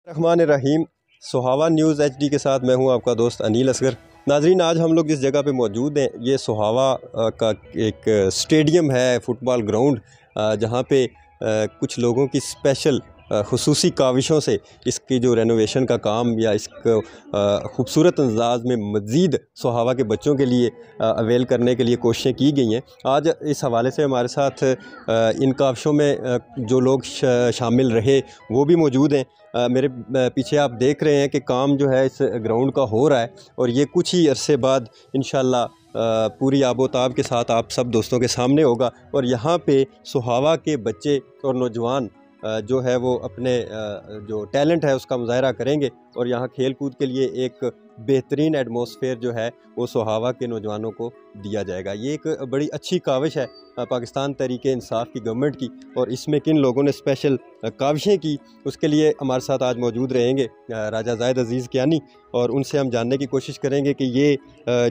रहमान रहीम। सुहावा news HD के साथ मैं हूं आपका दोस्त अनील असगर। नाजरीन, आज हम लोग जिस जगह पे मौजूद हैं ये सुहावा का एक स्टेडियम है, फुटबॉल ग्राउंड, जहां पे कुछ लोगों की स्पेशल खुसूसी काविशों से इसकी जो रेनोवेशन का काम या इसको ख़ूबसूरत अंदाज में मज़ीद सुहावा के बच्चों के लिए अवेल करने के लिए कोशिशें की गई हैं। आज इस हवाले से हमारे साथ इन काविशों में जो लोग शामिल रहे वो भी मौजूद हैं। मेरे पीछे आप देख रहे हैं कि काम जो है इस ग्राउंड का हो रहा है और ये कुछ ही अरसे बाद इंशाल्लाह पूरी आबोताब के साथ आप सब दोस्तों के सामने होगा। और यहाँ पे सुहावा के बच्चे और नौजवान जो है वो अपने जो टैलेंट है उसका मुजाहरा करेंगे और यहाँ खेल कूद के लिए एक बेहतरीन एटमॉस्फेयर जो है वो सुहावा के नौजवानों को दिया जाएगा। ये एक बड़ी अच्छी काविश है पाकिस्तान तहरीक इंसाफ की गवर्नमेंट की, और इसमें किन लोगों ने स्पेशल काविशें की उसके लिए हमारे साथ आज मौजूद रहेंगे राजा जायद अजीज़ कियानी, और उनसे हम जानने की कोशिश करेंगे कि ये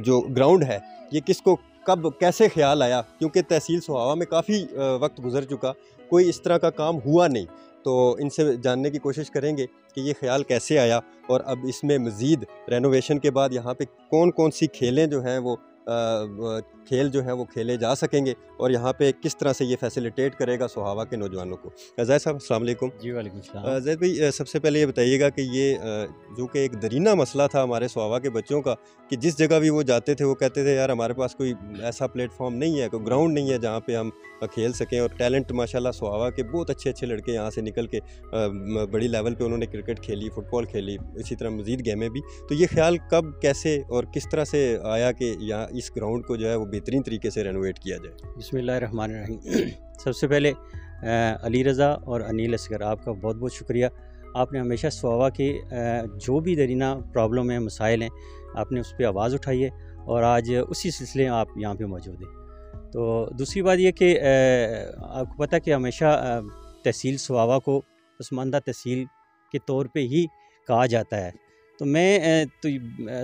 जो ग्राउंड है ये किसको कब कैसे ख्याल आया, क्योंकि तहसील सुहावा में काफ़ी वक्त गुजर चुका, कोई इस तरह का काम हुआ नहीं। तो इनसे जानने की कोशिश करेंगे कि ये ख्याल कैसे आया और अब इसमें मज़ीद रेनोवेशन के बाद यहाँ पे कौन कौन सी खेलें जो हैं वो खेल जो हैं वो खेले जा सकेंगे और यहाँ पे किस तरह से ये फैसिलिटेट करेगा सुहावा के नौजवानों को। जैद साहब अस्सलाम वालेकुम। जी वालेकुम सलाम। जैद भाई, सबसे पहले ये बताइएगा कि ये जो कि एक दरीना मसला था हमारे सुहावा के बच्चों का कि जिस जगह भी वो जाते थे वो कहते थे यार हमारे पास कोई ऐसा प्लेटफॉर्म नहीं है, कोई ग्राउंड नहीं है जहाँ पे हम खेल सकें। और टैलेंट माशाल्लाह सुहावा के बहुत अच्छे अच्छे लड़के यहाँ से निकल के बड़ी लेवल पे उन्होंने क्रिकेट खेली, फुटबॉल खेली, इसी तरह मज़ीद गेमें भी। तो ये ख्याल कब, कैसे और किस तरह से आया कि यहाँ इस ग्राउंड को जो है वो बेहतरीन तरीके से रेनोवेट किया जाए? बिस्मिल्लाहिर्रहमानिर्रहीम। सबसे पहले अली रज़ा और अनील असगर आपका बहुत बहुत शुक्रिया। आपने हमेशा सुहावा के जो भी दरीना प्रॉब्लम है, मसाइल हैं, आपने उस पर आवाज़ उठाई है और आज उसी सिलसिले में आप यहाँ पे मौजूद हैं। तो दूसरी बात यह कि आपको पता है कि हमेशा तहसील सुहावा को पसमानदा तहसील के तौर पे ही कहा जाता है। तो मैं तो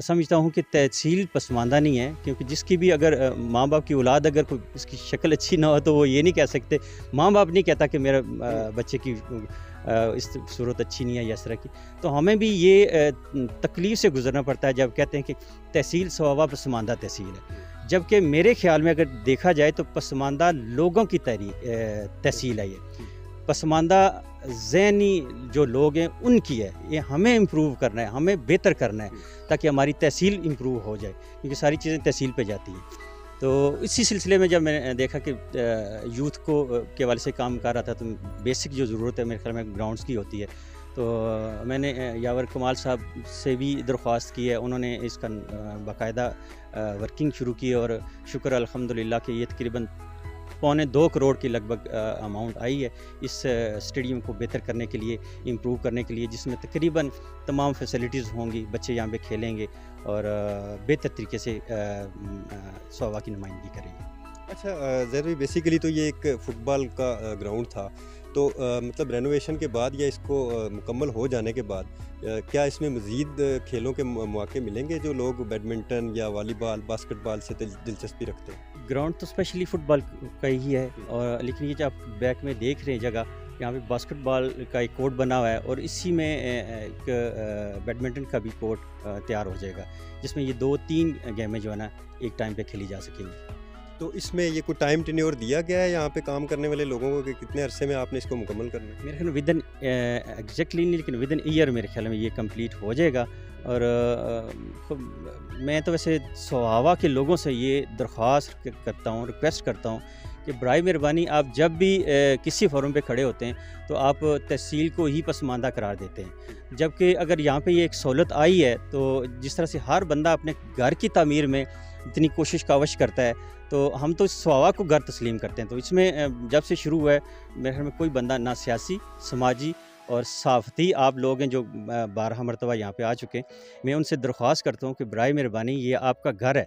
समझता हूँ कि तहसील पसमानदा नहीं है, क्योंकि जिसकी भी अगर माँ बाप की औलाद अगर कोई उसकी शक्ल अच्छी ना हो तो वो ये नहीं कह सकते, माँ बाप नहीं कहता कि मेरा बच्चे की इस सूरत अच्छी नहीं है या इस तरह की। तो हमें भी ये तकलीफ़ से गुजरना पड़ता है जब कहते हैं कि तहसील सुहावा पसमानदा तहसील है, जबकि मेरे ख्याल में अगर देखा जाए तो पसमानदा लोगों की तहसील है। ये पसमानदा ज़हनी जो लोग हैं उनकी है, ये हमें इम्प्रूव करना है, हमें बेहतर करना है ताकि हमारी तहसील इम्प्रूव हो जाए, क्योंकि सारी चीज़ें तहसील पे जाती हैं। तो इसी सिलसिले में जब मैंने देखा कि यूथ को के वाले से काम कर रहा था, तो बेसिक जो ज़रूरत है मेरे ख्याल में ग्राउंड्स की होती है। तो मैंने यावर कमाल साहब से भी दरख्वास्त की है, उन्होंने इसका बाकायदा वर्किंग शुरू की और शुक्र अल्हम्दुलिल्लाह कि ये तकरीबन 1.25 करोड़ की लगभग अमाउंट आई है इस स्टेडियम को बेहतर करने के लिए, इम्प्रूव करने के लिए, जिसमें तकरीबन तमाम फैसिलिटीज़ होंगी, बच्चे यहाँ पे खेलेंगे और बेहतर तरीके से सुहावा की नुमाइंदगी करेंगे। अच्छा ज़ैद भाई, बेसिकली तो ये एक फ़ुटबॉल का ग्राउंड था, तो मतलब रेनोवेशन के बाद या इसको मुकम्मल हो जाने के बाद क्या इसमें मज़ीद खेलों के मौके मिलेंगे जो लोग बैडमिंटन या वॉलीबॉल, बास्केटबॉल से दिलचस्पी रखते हैं? ग्राउंड तो स्पेशली फ़ुटबॉल का ही है, और लेकिन ये जो आप बैक में देख रहे हैं जगह, यहाँ पे बास्केटबॉल का एक कोर्ट बना हुआ है और इसी में एक बैडमिंटन का भी कोर्ट तैयार हो जाएगा, जिसमें ये 2-3 गेमें जो है ना एक टाइम पे खेली जा सकेंगी। तो इसमें ये कोई टाइम टेन्योर दिया गया है यहाँ पे काम करने वाले लोगों को कि कितने अरसे में आपने इसको मुकम्मल करना है? मेरे ख्याल में विदिन एग्जैक्टली नहीं, लेकिन विदिन ईयर मेरे ख्याल में ये कंप्लीट हो जाएगा। और मैं तो वैसे सुहावा के लोगों से ये दरख्वास्त करता हूँ, रिक्वेस्ट करता हूँ कि बराए मेहरबानी आप जब भी किसी फोरम पे खड़े होते हैं तो आप तहसील को ही पसमानदा करार देते हैं, जबकि अगर यहाँ पे ये एक सहूलत आई है तो जिस तरह से हर बंदा अपने घर की तामीर में इतनी कोशिश कावश करता है, तो हम तो सुहावा को घर तस्लीम करते हैं। तो इसमें जब से शुरू हुआ है मेरे ख्याल में कोई बंदा ना सियासी, समाजी और साफ़ती आप लोग हैं जो 12 मरतबा यहाँ पे आ चुके हैं, मैं उनसे दरख्वास्त करता हूँ कि बराए मेहरबानी ये आपका घर है,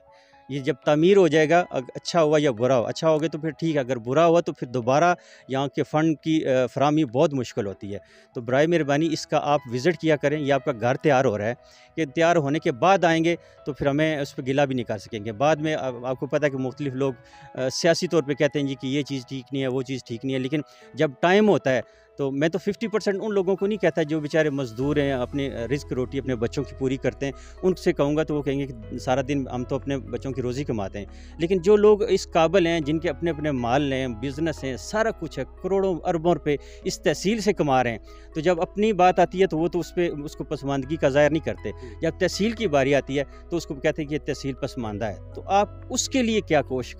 ये जब तामीर हो जाएगा, अच्छा हुआ या बुरा हो, अच्छा हो गया तो फिर ठीक है, अगर बुरा हुआ तो फिर दोबारा यहाँ के फ़ंड की फराहमी बहुत मुश्किल होती है। तो बराए मेहरबानी इसका आप विज़िट किया करें, ये आपका घर तैयार हो रहा है, कि तैयार होने के बाद आएंगे तो फिर हमें उस पर गिला भी नहीं कर सकेंगे। बाद में आपको पता है कि मुख्तलिफ़ लोग सियासी तौर पर कहते हैं जी कि ये चीज़ ठीक नहीं है, वो चीज़ ठीक नहीं है, लेकिन जब टाइम होता है तो मैं तो 50% उन लोगों को नहीं कहता जो बेचारे मज़दूर हैं, अपने रिस्क रोटी अपने बच्चों की पूरी करते हैं, उनसे कहूँगा तो वो कहेंगे कि सारा दिन हम तो अपने बच्चों की रोज़ी कमाते हैं। लेकिन जो लोग इस काबिल हैं, जिनके अपने अपने माल हैं, बिज़नेस हैं, सारा कुछ है, करोड़ों अरबों रुपए इस तहसील से कमा रहे हैं, तो जब अपनी बात आती है तो वो तो उसको पसमानदगी का ज़ाहिर नहीं करते। जब तहसील की बारी आती है तो उसको कहते हैं कि ये तहसील पसमानदा है। तो आप उसके लिए क्या काविश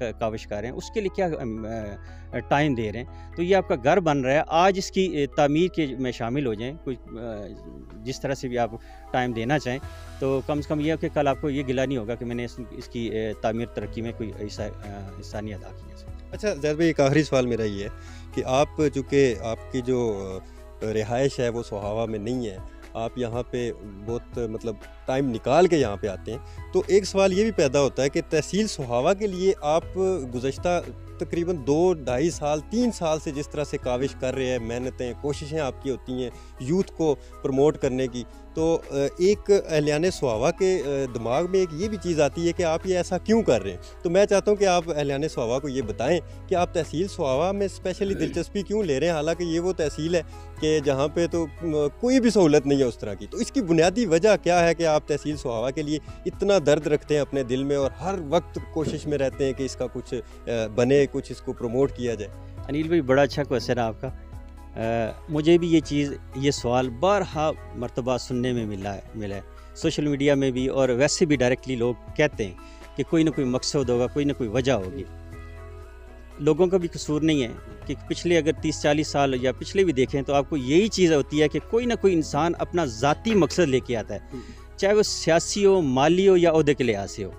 कर रहे हैं, उसके लिए क्या टाइम दे रहे हैं? तो ये आपका घर बन रहा है, आज इसकी तामीर के में शामिल हो जाएं, कोई जिस तरह से भी आप टाइम देना चाहें, तो कम से कम ये कि कल आपको ये गिला नहीं होगा कि मैंने इसकी तामीर तरक्की में कोई हिस्सा नहीं अदा किया। अच्छा जैद भाई, एक आखिरी सवाल मेरा ये है कि आप चूँकि आपकी जो रिहाइश है वो सोहावा में नहीं है, आप यहाँ पे बहुत मतलब टाइम निकाल के यहाँ पे आते हैं, तो एक सवाल ये भी पैदा होता है कि तहसील सोहावा के लिए आप गुज़श्ता तकरीबन 2-2.5 साल 3 साल से जिस तरह से काविश कर रहे हैं, मेहनतें कोशिशें आपकी होती हैं यूथ को प्रमोट करने की, तो एक अहलियाने सोहावा के दिमाग में एक ये भी चीज़ आती है कि आप ये ऐसा क्यों कर रहे हैं। तो मैं चाहता हूँ कि आप अहलियाने सोहावा को ये बताएं कि आप तहसील सोहावा में स्पेशली दिलचस्पी क्यों ले रहे हैं, हालांकि ये वो तहसील है कि जहाँ पे तो कोई भी सहूलत नहीं है उस तरह की। तो इसकी बुनियादी वजह क्या है कि आप तहसील सोहावा के लिए इतना दर्द रखते हैं अपने दिल में और हर वक्त कोशिश में रहते हैं कि इसका कुछ बने, कुछ इसको प्रमोट किया जाए? अनिल भाई, बड़ा अच्छा क्वेश्चन है आपका। मुझे भी ये सवाल बारहा मरतबा सुनने में मिला है सोशल मीडिया में भी, और वैसे भी डायरेक्टली लोग कहते हैं कि कोई ना कोई मकसद होगा, कोई ना कोई वजह होगी। लोगों का भी कसूर नहीं है कि पिछले अगर 30-40 साल या पिछले भी देखें तो आपको यही चीज़ होती है कि कोई ना कोई इंसान अपना ज़ाती मकसद लेके आता है, चाहे वो सियासी हो, माली हो या ओहदे के लिहाज से हो।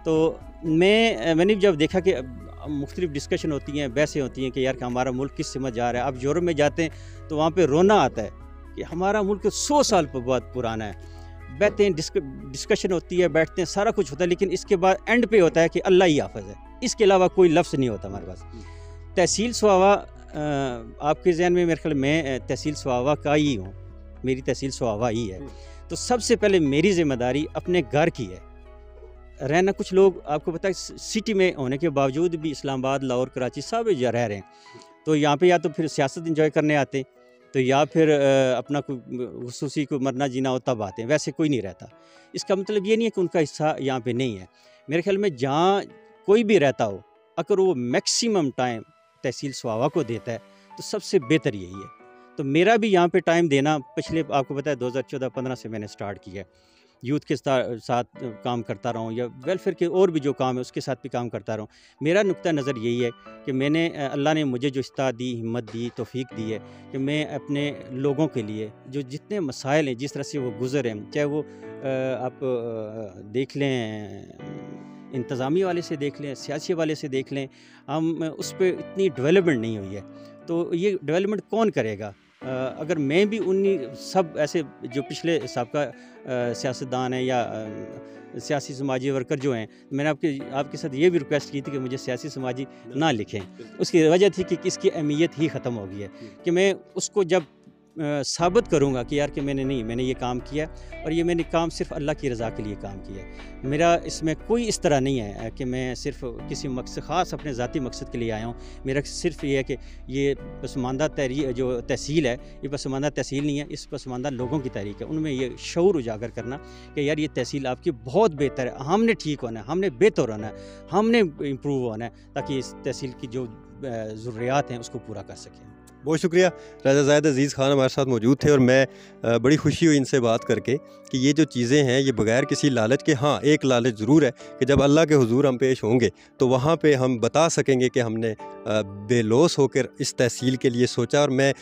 तो मैंने जब देखा कि मुख्तलिफ डिस्कशन होती हैं, बहसें होती हैं कि यार कि हमारा मुल्क किस समझ जा रहा है। आप यूरोप में जाते हैं तो वहाँ पे रोना आता है कि हमारा मुल्क 100 साल बहुत पुराना है। बैठते हैं, डिस्कशन होती है, बैठते हैं, सारा कुछ होता है, लेकिन इसके बाद एंड पे होता है कि अल्लाह ही हाफ़िज़ है, इसके अलावा कोई लफ्ज़ नहीं होता हमारे पास। तहसील सोहावा आपके जहन में, मेरे ख्याल मैं तहसील सोहावा का ही हूँ, मेरी तहसील सोहावा ही है। तो सबसे पहले मेरी ज़िम्मेदारी अपने घर की है। रहना, कुछ लोग आपको पता है सिटी में होने के बावजूद भी इस्लामाबाद, लाहौर, कराची सब रह रहे हैं, तो यहाँ पे या तो फिर सियासत एंजॉय करने आते हैं, तो या फिर अपना कोई खुसूसी को मरना जीना हो तब आते हैं, वैसे कोई नहीं रहता। इसका मतलब ये नहीं है कि उनका हिस्सा यहाँ पे नहीं है। मेरे ख्याल में जहाँ कोई भी रहता हो, अगर वो मैक्सिमम टाइम तहसील सोहावा को देता है तो सबसे बेहतर यही है। तो मेरा भी यहाँ पे टाइम देना, पिछले आपको पता है 2014-15 से मैंने स्टार्ट किया है। यूथ के साथ काम करता रहा हूँ, या वेलफेयर के और भी जो काम है उसके साथ भी काम करता रहा हूँ। मेरा नुक्ता नज़र यही है कि मैंने अल्लाह ने मुझे जो इस्तात दी, हिम्मत दी, तौफीक दी है कि मैं अपने लोगों के लिए जो जितने मसाइल हैं, जिस तरह से वो गुज़र हैं, चाहे वो आप देख लें इंतज़ामी वाले से देख लें, सियासी वाले से देख लें, हम उस पर इतनी डेवलपमेंट नहीं हुई है। तो ये डेवलपमेंट कौन करेगा? अगर मैं भी उन्हीं सब ऐसे जो पिछले साबका सियासतदान हैं या सियासी समाजी वर्कर जो हैं, मैंने आपके साथ ये भी रिक्वेस्ट की थी कि मुझे सियासी समाजी ना लिखें। उसकी वजह थी कि इसकी अहमियत ही ख़त्म हो गई है, कि मैं उसको जब साबित करूँगा कि यार कि मैंने ये काम किया और ये मैंने काम सिर्फ अल्लाह की रज़ा के लिए काम किया है। मेरा इसमें कोई इस तरह नहीं है कि मैं सिर्फ किसी मकसद ख़ास अपने ज़ाती मकसद के लिए आया हूँ। मेरा सिर्फ ये है कि ये पसमानदा जो तहसील है, ये पसमानदा तहसील नहीं है, इस पसमानदा लोगों की तहरीक है। उनमें ये शऊर उजागर करना कि यार ये तहसील आपकी बहुत बेहतर है, हमने ठीक होना है, हमने बेहतर होना है, हमने इम्प्रूव होना है, ताकि इस तहसील की जो ज़रूरियात हैं उसको पूरा कर सकें। बहुत शुक्रिया। रज़ा ज़ायद अज़ीज़ ख़ान हमारे साथ मौजूद थे और मैं बड़ी खुशी हुई इनसे बात करके कि ये जो चीज़ें हैं ये बग़ैर किसी लालच के, हाँ एक लालच ज़रूर है कि जब अल्लाह के हुजूर हम पेश होंगे तो वहाँ पे हम बता सकेंगे कि हमने बेलौस होकर इस तहसील के लिए सोचा। और मैं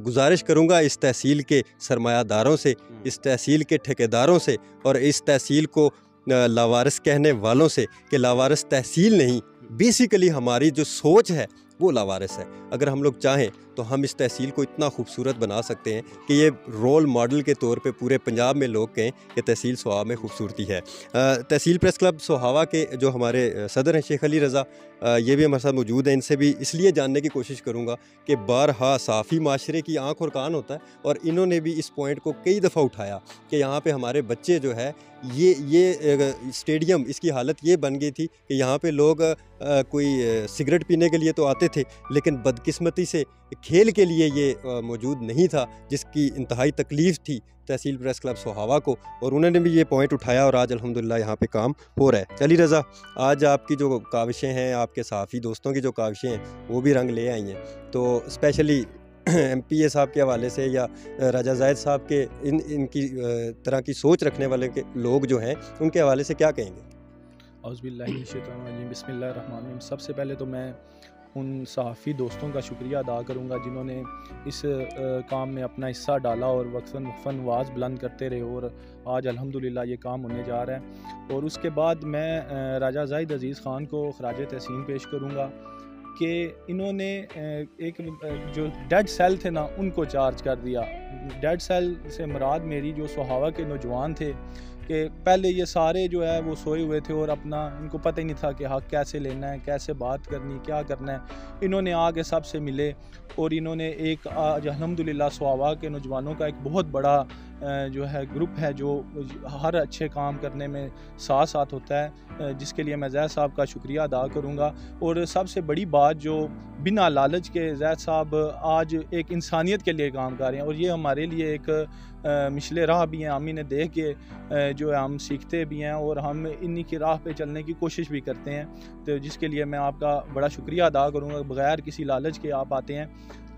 गुजारिश करूँगा इस तहसील के सरमायादारों से, इस तहसील के ठेकेदारों से और इस तहसील को लावारिस कहने वालों से कि लावारिस तहसील नहीं, बेसिकली हमारी जो सोच है वो लावारिस है। अगर हम लोग चाहें तो हम इस तहसील को इतना खूबसूरत बना सकते हैं कि ये रोल मॉडल के तौर पे पूरे पंजाब में लोग कहें कि तहसील सोहावा में खूबसूरती है। तहसील प्रेस क्लब सोहावा के जो हमारे सदर हैं शेख अली रज़ा, ये भी हमारे साथ मौजूद हैं। इनसे भी इसलिए जानने की कोशिश करूँगा कि बारहा साफ़ी माशरे की आँख और कान होता है, और इन्होंने भी इस पॉइंट को कई दफ़ा उठाया कि यहाँ पे हमारे बच्चे जो है ये स्टेडियम, इसकी हालत ये बन गई थी कि यहाँ पे लोग कोई सिगरेट पीने के लिए तो आते थे, लेकिन बदकिस्मती से खेल के लिए ये मौजूद नहीं था, जिसकी इंतहाई तकलीफ़ थी तहसील प्रेस क्लब सोहावा को, और उन्होंने भी ये पॉइंट उठाया और आज अल्हम्दुलिल्लाह यहाँ पे काम हो रहा है। चली रज़ा, आज आपकी जो काविशें हैं, आपके सहाफ़ी दोस्तों की जो काविशें हैं वो भी रंग ले आई हैं, तो स्पेशली MPA साहब के हवाले से या राजा जायद साहब के इनकी तरह की सोच रखने वाले के लोग जो हैं उनके हवाले से क्या कहेंगे? औज़ुबिल्लाहिमिनश्शैतानिर्रजीम, बिस्मिल्लाहिर्रहमानिर्रहीम। सबसे पहले तो मैं उन सहाफ़ी दोस्तों का शुक्रिया अदा करूँगा जिन्होंने इस काम में अपना हिस्सा डाला और वक्फ़न आवाज़ बुलंद करते रहे, और आज अल्हम्दुलिल्लाह ये काम होने जा रहा है। और उसके बाद मैं राजा जायद अज़ीज़ ख़ान को ख़राज तहसीन पेश करूँगा कि इन्होंने एक जो डेड सेल थे ना उनको चार्ज कर दिया। डेड सेल से मुराद मेरी जो सोहावा के नौजवान थे कि पहले ये सारे जो है वो सोए हुए थे और अपना इनको पता ही नहीं था कि हक़ कैसे लेना है, कैसे बात करनी, क्या करना है। इन्होंने आगे सबसे मिले और इन्होंने एक आज अल्हम्दुलिल्लाह सोहावा के नौजवानों का एक बहुत बड़ा जो है ग्रुप है जो हर अच्छे काम करने में साथ साथ होता है, जिसके लिए मैं ज़ैद साहब का शुक्रिया अदा करूँगा। और सबसे बड़ी बात जो बिना लालच के ज़ैद साहब आज एक इंसानियत के लिए काम कर रहे हैं, और ये हमारे लिए एक मिशले राह भी हैं। हम इन्हें देख के जो है हम सीखते भी हैं और हम इन्हीं की राह पे चलने की कोशिश भी करते हैं, तो जिसके लिए मैं आपका बड़ा शुक्रिया अदा करूँगा। बग़ैर किसी लालच के आप आते हैं।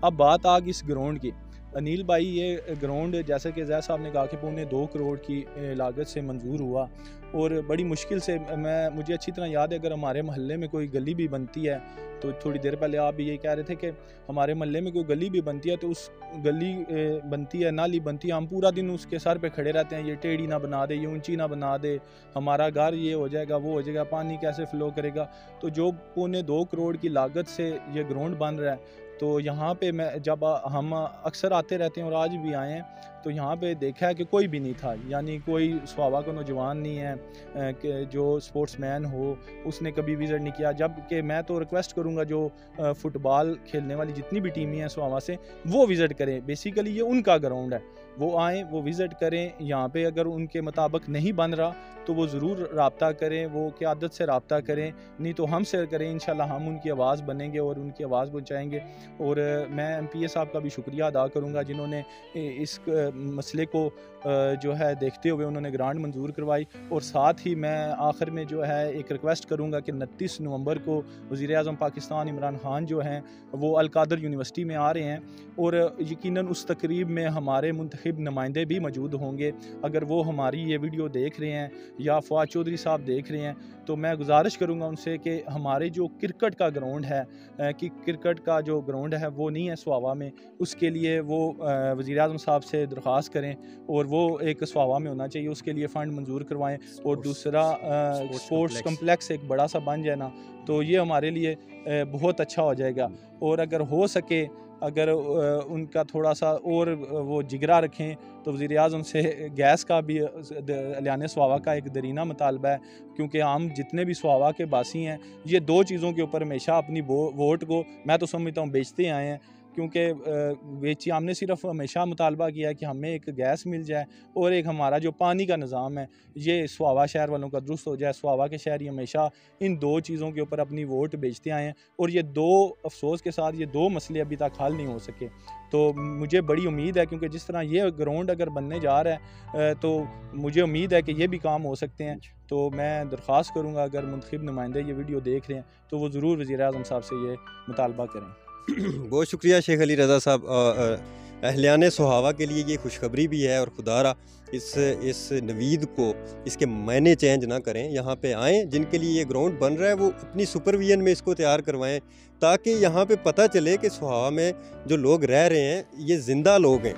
अब बात आ गई इस ग्राउंड की। अनिल भाई, ये ग्राउंड जैसे कि ज़ैद साहब ने कहा कि 2.25 करोड़ की लागत से मंजूर हुआ, और बड़ी मुश्किल से मुझे अच्छी तरह याद है, अगर हमारे मोहल्ले में कोई गली भी बनती है, तो थोड़ी देर पहले आप भी यही कह रहे थे कि हमारे मोहल्ले में कोई गली भी बनती है तो उस गली बनती है, नाली बनती है, हम पूरा दिन उसके सर पे खड़े रहते हैं, ये टेढ़ी ना बना दे, ये ऊंची ना बना दे, हमारा घर ये हो जाएगा, वो हो जाएगा, पानी कैसे फ़्लो करेगा। तो जो 2.25 करोड़ की लागत से ये ग्राउंड बन रहा है, तो यहाँ पे मैं जब हम अक्सर आते रहते हैं और आज भी आए हैं, तो यहाँ पे देखा है कि कोई भी नहीं था, यानी कोई सोहावा का नौजवान नहीं है कि जो स्पोर्ट्समैन हो, उसने कभी विज़िट नहीं किया। जबकि मैं तो रिक्वेस्ट करूँगा जो फ़ुटबॉल खेलने वाली जितनी भी टीमें हैं सोहावा से, वो विज़िट करें। बेसिकली ये उनका ग्राउंड है, वो आएँ, वो विज़िट करें यहाँ पे। अगर उनके मुताबिक नहीं बन रहा तो वो ज़रूर रब्ता करें, वो क़यादत से रब्ता करें, नहीं तो हमसे करें। इंशाल्लाह हम उनकी आवाज़ बनेंगे और उनकी आवाज़ पहुँचाएँगे। और मैं MPA साहब का भी शुक्रिया अदा करूँगा जिन्होंने इस मसले को जो है देखते हुए उन्होंने ग्रांट मंजूर करवाई। और साथ ही मैं आखिर में जो है एक रिक्वेस्ट करूँगा कि 29 नवंबर को वज़ीर-ए-आज़म पाकिस्तान इमरान खान जो हैं वो अल-कादर यूनिवर्सिटी में आ रहे हैं, और यकीनन उस तकरीब में हमारे मुंतखब नुमाइंदे भी मौजूद होंगे। अगर वो हमारी ये वीडियो देख रहे हैं या फ़वाद चौधरी साहब देख रहे हैं, तो मैं गुजारिश करूँगा उनसे कि हमारे जो क्रिकेट का ग्राउंड है कि क्रिकेट का जो ग्राउंड है वो नहीं है सोहावा में, उसके लिए वो वज़ीर-ए-आज़म साहब से दरख्वास्त करें और वो एक सोहावा में होना चाहिए, उसके लिए फ़ंड मंजूर करवाएं। और दूसरा स्पोर्ट्स कम्प्लेक्स एक बड़ा सा बन जाए ना, तो ये हमारे लिए बहुत अच्छा हो जाएगा। और अगर हो सके, अगर उनका थोड़ा सा और वो जिगरा रखें, तो वज़ीर-ए-आज़म से गैस का भी लियाने सोहावा का एक दरीना मुतालबा है, क्योंकि हम जितने भी सोहावा के बासी हैं ये 2 चीज़ों के ऊपर हमेशा अपनी वोट को मैं तो समझता हूँ बेचते आए हैं। क्योंकि बेची हमने सिर्फ हमेशा मुतालबा किया है कि हमें एक गैस मिल जाए और एक हमारा जो पानी का निज़ाम है ये सोहावा शहर वालों का दुरुस्त हो जाए। सोहावा के शहरी हमेशा इन 2 चीज़ों के ऊपर अपनी वोट बेचते आए हैं, और ये 2 अफसोस के साथ ये 2 मसले अभी तक हल नहीं हो सके। तो मुझे बड़ी उम्मीद है, क्योंकि जिस तरह ये ग्राउंड अगर बनने जा रहा है तो मुझे उम्मीद है कि ये भी काम हो सकते हैं। तो मैं दरख्वास्त करूँगा अगर मुंतखब नुमाइंदे ये वीडियो देख रहे हैं तो वो ज़रूर वज़ीर-ए-आज़म साहब से ये मुतालबा करें। बहुत शुक्रिया शेख अली रज़ा साहब। अहलियाने सोहावा के लिए ये खुशखबरी भी है, और खुदारा इस नवीद को इसके मायने चेंज ना करें, यहाँ पे आएँ, जिनके लिए ये ग्राउंड बन रहा है वो अपनी सुपरविजन में इसको तैयार करवाएं, ताकि यहाँ पे पता चले कि सोहावा में जो लोग रह रहे हैं ये ज़िंदा लोग हैं,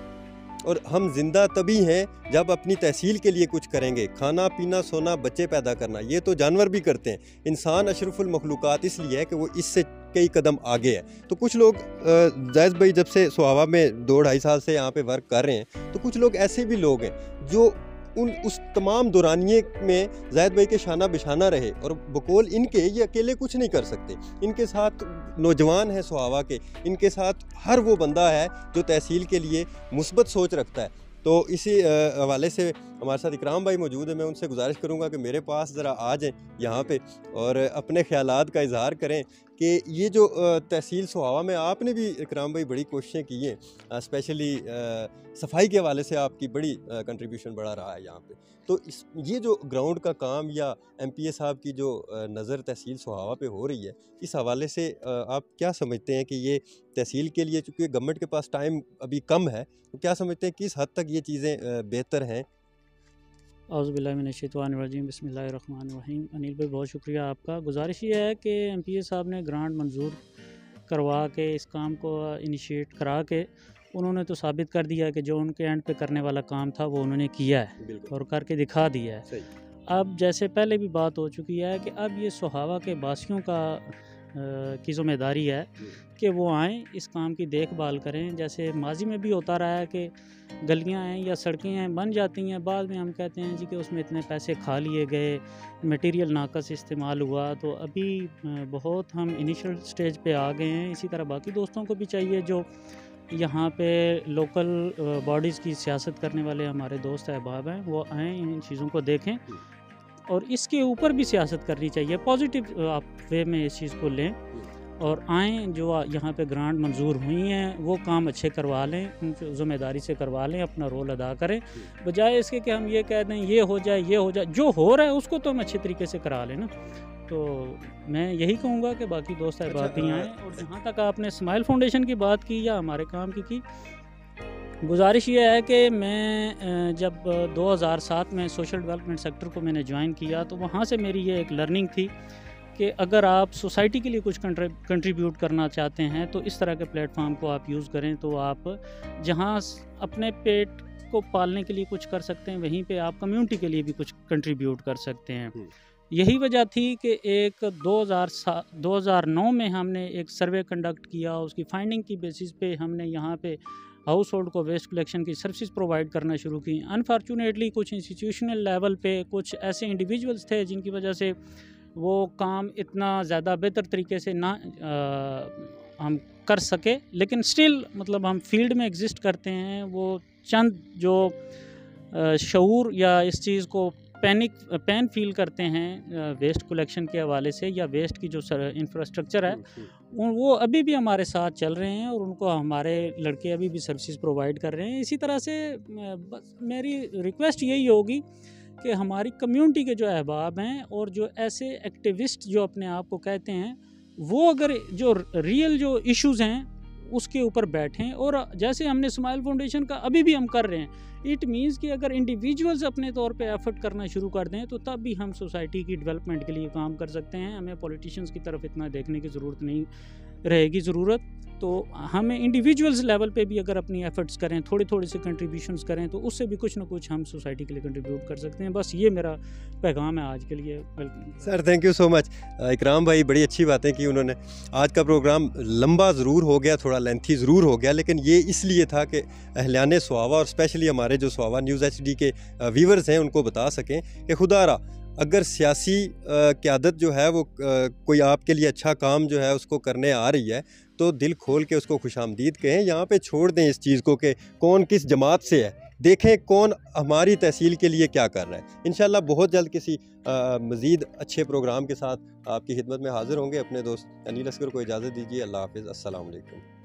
और हम ज़िंदा तभी हैं जब अपनी तहसील के लिए कुछ करेंगे। खाना पीना सोना बच्चे पैदा करना ये तो जानवर भी करते हैं, इंसान अशरफुल मखलूक़ात इसलिए है कि वो इससे कई कदम आगे है। तो कुछ लोग जायद भाई जब से सोहावा में 2-2.5 साल से यहाँ पे वर्क कर रहे हैं, तो कुछ लोग ऐसे भी लोग हैं जो उस तमाम दौरानिए में जायद भाई के शाना बिशाना रहे, और बकौल इनके ये अकेले कुछ नहीं कर सकते। इनके साथ नौजवान हैं सोहावा के, इनके साथ हर वो बंदा है जो तहसील के लिए मुस्बत सोच रखता है। तो इसी हवाले से हमारे साथ इकराम भाई मौजूद है। मैं उनसे गुजारिश करूंगा कि मेरे पास ज़रा आ जाएं यहाँ पे और अपने ख्यालात का इजहार करें कि ये जो तहसील सोहावा में आपने भी इकराम भाई बड़ी कोशिशें की हैं, स्पेशली सफाई के हवाले से आपकी बड़ी कंट्रीब्यूशन बड़ा रहा है यहाँ पे। तो ये जो ग्राउंड का काम या MPA साहब की जो नज़र तहसील सोहावा पे हो रही है, इस हवाले से आप क्या समझते हैं कि ये तहसील के लिए, चूँकि गवर्नमेंट के पास टाइम अभी कम है, तो क्या समझते हैं किस हद तक ये चीज़ें बेहतर हैं? औज़ुबिल्लाहिमिनश्शैतानिर्रजीम बिस्मिल्लाहिर्रहमानिर्रहीम। अनिल भाई बहुत शुक्रिया आपका। गुजारिश ये है कि MPA साहब ने ग्रांट मंजूर करवा के इस काम को इनिशिएट करा के उन्होंने तो साबित कर दिया कि जो उनके एंड पे करने वाला काम था वो उन्होंने किया है और करके दिखा दिया है। अब जैसे पहले भी बात हो चुकी है कि अब ये सोहावा के बासियों की ज़िम्मेदारी है कि वो आएँ इस काम की देखभाल करें। जैसे माजी में भी होता रहा है कि गलियां हैं या सड़कें हैं बन जाती हैं, बाद में हम कहते हैं जी कि उसमें इतने पैसे खा लिए गए, मटेरियल नाकस इस्तेमाल हुआ। तो अभी बहुत हम इनिशियल स्टेज पे आ गए हैं। इसी तरह बाकी दोस्तों को भी चाहिए जो यहाँ पे लोकल बॉडीज़ की सियासत करने वाले हमारे दोस्त अहबाब हैं, वो आएँ इन चीज़ों को देखें और इसके ऊपर भी सियासत करनी चाहिए। पॉजिटिव आप वे में इस चीज़ को लें और आएँ, जो यहाँ पे ग्रांट मंजूर हुई हैं वो काम अच्छे करवा लें, उनकी ज़िम्मेदारी से करवा लें, अपना रोल अदा करें, बजाय इसके कि हम ये कह दें ये हो जाए ये हो जाए। जो हो रहा है उसको तो हम अच्छे तरीके से करा लें ना। तो मैं यही कहूँगा कि बाकी दोस्त अहबाब भी आएँ। और जहाँ तक आपने स्माइल फाउंडेशन की बात की या हमारे काम की गुजारिश ये है कि मैं जब 2007 में सोशल डेवलपमेंट सेक्टर को मैंने ज्वाइन किया तो वहाँ से मेरी ये एक लर्निंग थी कि अगर आप सोसाइटी के लिए कुछ कंट्रीब्यूट करना चाहते हैं तो इस तरह के प्लेटफॉर्म को आप यूज़ करें। तो आप जहाँ अपने पेट को पालने के लिए कुछ कर सकते हैं, वहीं पे आप कम्युनिटी के लिए भी कुछ कंट्रीब्यूट कर सकते हैं। यही वजह थी कि एक 2009 में हमने एक सर्वे कंडक्ट किया। उसकी फाइंडिंग की बेसिस पे हमने यहाँ पे हाउस होल्ड को वेस्ट कलेक्शन की सर्विस प्रोवाइड करना शुरू की। अनफॉर्चुनेटली कुछ इंस्टीट्यूशनल लेवल पे कुछ ऐसे इंडिविजुअल्स थे जिनकी वजह से वो काम इतना ज़्यादा बेहतर तरीके से ना हम कर सके, लेकिन स्टिल मतलब हम फील्ड में एग्जिस्ट करते हैं। वो चंद जो शऊर या इस चीज़ को पैन फील करते हैं वेस्ट कलेक्शन के हवाले से या वेस्ट की जो इंफ्रास्ट्रक्चर है वो अभी भी हमारे साथ चल रहे हैं और उनको हमारे लड़के अभी भी सर्विसेज प्रोवाइड कर रहे हैं। इसी तरह से बस मेरी रिक्वेस्ट यही होगी कि हमारी कम्युनिटी के जो अहबाब हैं और जो ऐसे एक्टिविस्ट जो अपने आप को कहते हैं, वो अगर जो रियल जो इश्यूज़ हैं उसके ऊपर बैठें। और जैसे हमने स्माइल फाउंडेशन का अभी भी हम कर रहे हैं, इट मीन्स कि अगर इंडिविजुअल्स अपने तौर पे एफर्ट करना शुरू कर दें तो तब भी हम सोसाइटी की डेवलपमेंट के लिए काम कर सकते हैं। हमें पॉलिटिशियंस की तरफ इतना देखने की ज़रूरत नहीं रहेगी ज़रूरत। तो हमें इंडिविजुअल्स लेवल पे भी अगर अपनी एफर्ट्स करें, थोड़ी थोड़ी सी कंट्रीब्यूशंस करें, तो उससे भी कुछ ना कुछ हम सोसाइटी के लिए कंट्रीब्यूट कर सकते हैं। बस ये मेरा पैगाम है आज के लिए। Welcome sir, thank you so much. इकराम भाई बड़ी अच्छी बातें की उन्होंने। आज का प्रोग्राम लंबा ज़रूर हो गया, थोड़ा लेंथी ज़रूर हो गया, लेकिन ये इसलिए था कि अहलियाने सोहावा और स्पेशली हमारे जो सोहावा न्यूज़ HD के व्यूवर्स हैं उनको बता सकें कि खुदारा अगर सियासी क़यादत जो है वो कोई आपके लिए अच्छा काम जो है उसको करने आ रही है तो दिल खोल के उसको खुशामदीद कहें। यहाँ पे छोड़ दें इस चीज़ को कि कौन किस जमात से है, देखें कौन हमारी तहसील के लिए क्या कर रहा है। इंशाल्लाह बहुत जल्द किसी मज़ीद अच्छे प्रोग्राम के साथ आपकी खिदमत में हाज़िर होंगे। अपने दोस्त अनील असगर को इजाज़त दीजिए। अल्लाह हाफ़िज़। अस्सलाम वालेकुम।